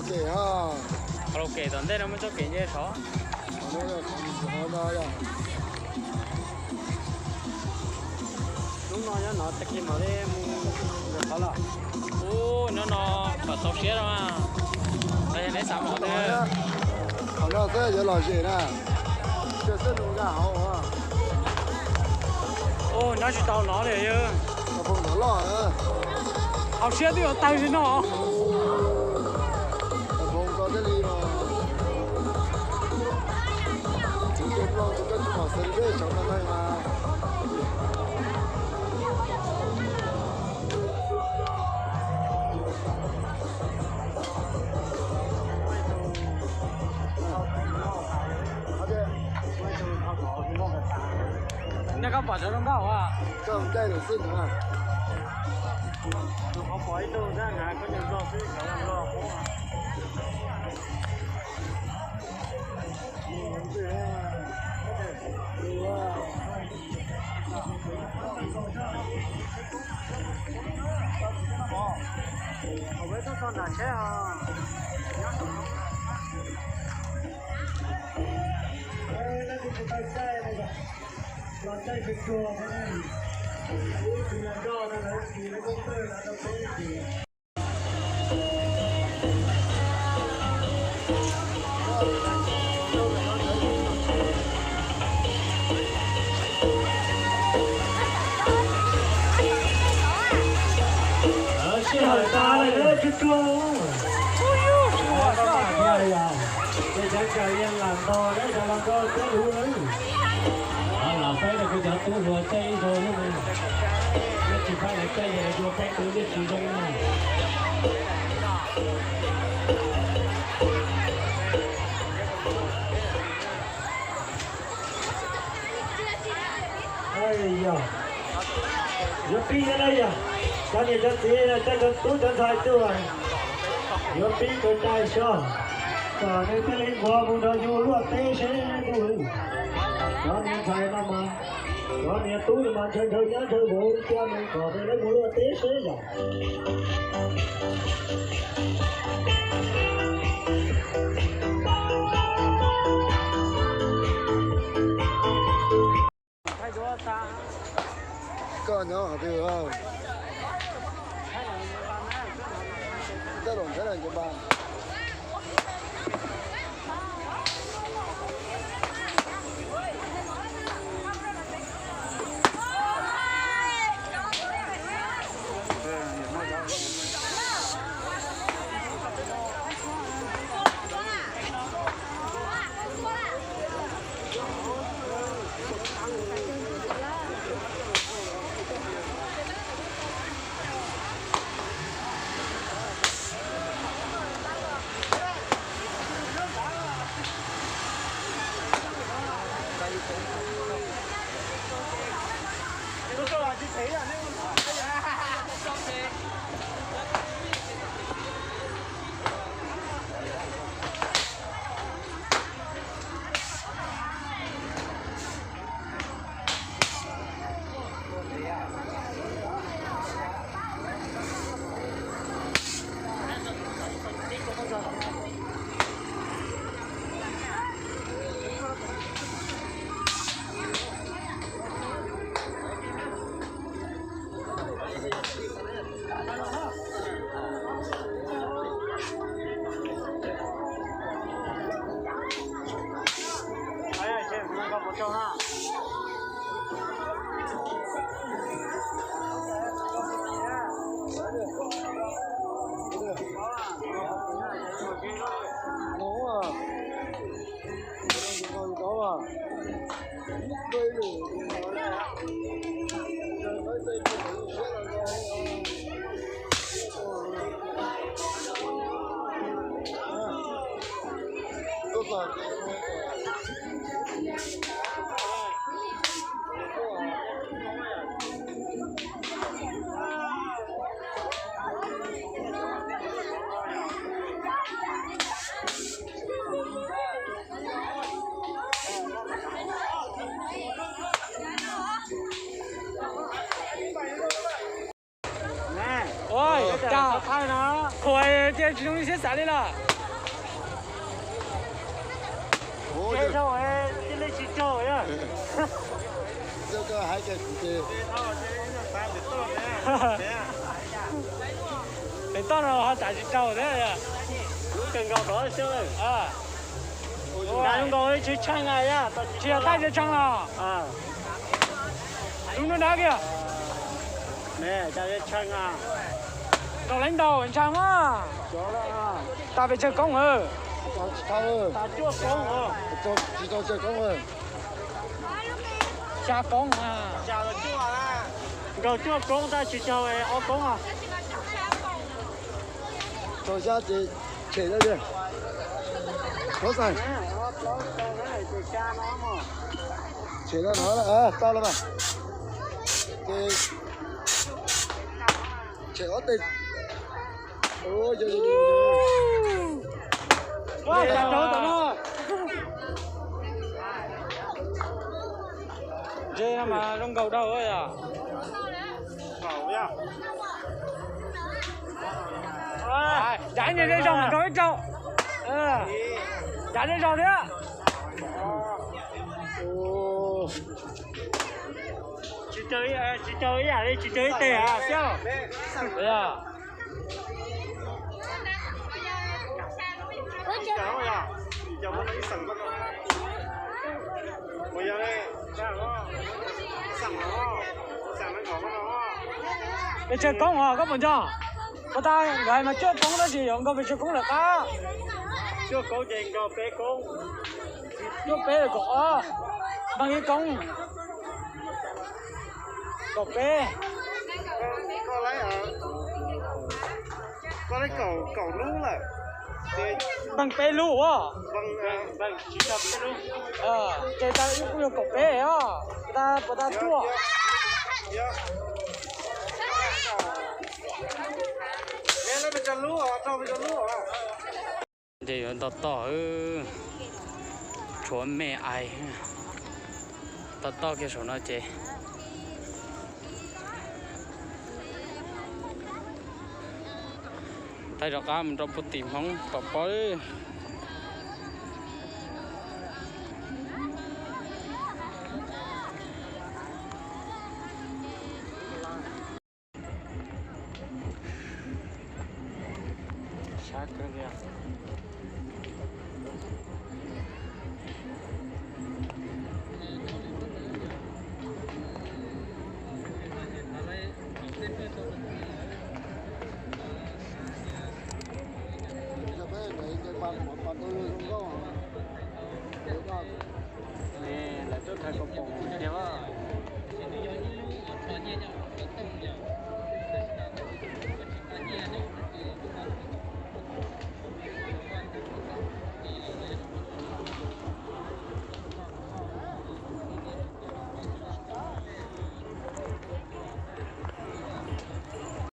karaoke ha. Karaoke toàn đây nó mới cho kể như thế. Nó là không có đó. Đúng rồi nó tất nhiên nó đi mua là ô nó có sốt xía đâu mà đây lấy sao mà thế họ nó sẽ giờ làm gì nè chưa xin được cả hậu à ô nó chỉ tao nó để chứ nó không có lo nữa học xía thì có tay gì nó không có cái gì mà chúng tôi lo chúng tôi bỏ sân về trong năm nay mà那个把这弄到啊，这我们带点事情啊。我保一周再来，可能老师可能老火。我们这上哪去啊？那就不带晒那个。เราได้เป็นตัวเขาเนี่ยคือเราก็ได้แล้วคือแล้วก็เปิดแล้วก็เปิด是很大的那个钟，我大漂亮，这想考验懒惰，那小狼哥真无能。là phải là cái giờ tôi vừa chơi rồi nhưng mà nó chỉ phải là chơi về vừa phải tự biết sử dụng này ây da giờ pi ở đây à cái này cái gì là cái tôi chân sai tôi rồi giờ pi tôi trai sao còn đây cái lính qua vùng đó vô luôn té sẽ tôi đó nên phải nó mà đó nên túi mà chơi chơi nhá chơi bộ cho mình có thể lấy mũi tế xế rồi thay đổi ta có nhỏ hả tiêu không cái đồng cái này cho bạn ôi chào thay nó khỏi chơi chúng sẽ xả đi là 接受哎，这类去找呀。这个还给自己。你当然还再去找的呀，更高多少啊？那用高去抢啊呀，去带着抢了啊。用到哪个？没，带着抢啊。到领导抢啊。做了啊。大别吃工啊。超二。大做工啊。做这工啊。下工啊。下了做啊。够做工再去找诶，我工啊。坐下子，切咗先。好晒。切得好了啊，到了吧？这切好的。哦，有。哇，找到了。这mà rong cầu đâu ấy à? Cầu nha. Giải như thế xong mình có ít trâu. Giải như sao thế? Chị chơi à đi, chị chơi tè à, sao? Đấy à? Cháu à? Cháu muốn đi sẵn bắt đầu. Bây giờ đây, sẵn nó你做工啊，根本就，不但係咪做工都是用個，咪做工嚟㗎。做工淨個俾工，做俾嚟個啊，bằng cái công, cột bê. Có lấy cầu lú là Bằng bê lú á. bằng chỉ tập bê lú. Người ta cũng dùng cột bê á, người ta chua. Nghe lấy bên chân lú à, cho bên chân lú à. Thì tao tao chuẩn mẹ ai tao cái số nó chơi tay đó cá mình trong bút tìm không có bói sát cơ kìa. Nè là tôi thấy có bổng thế mà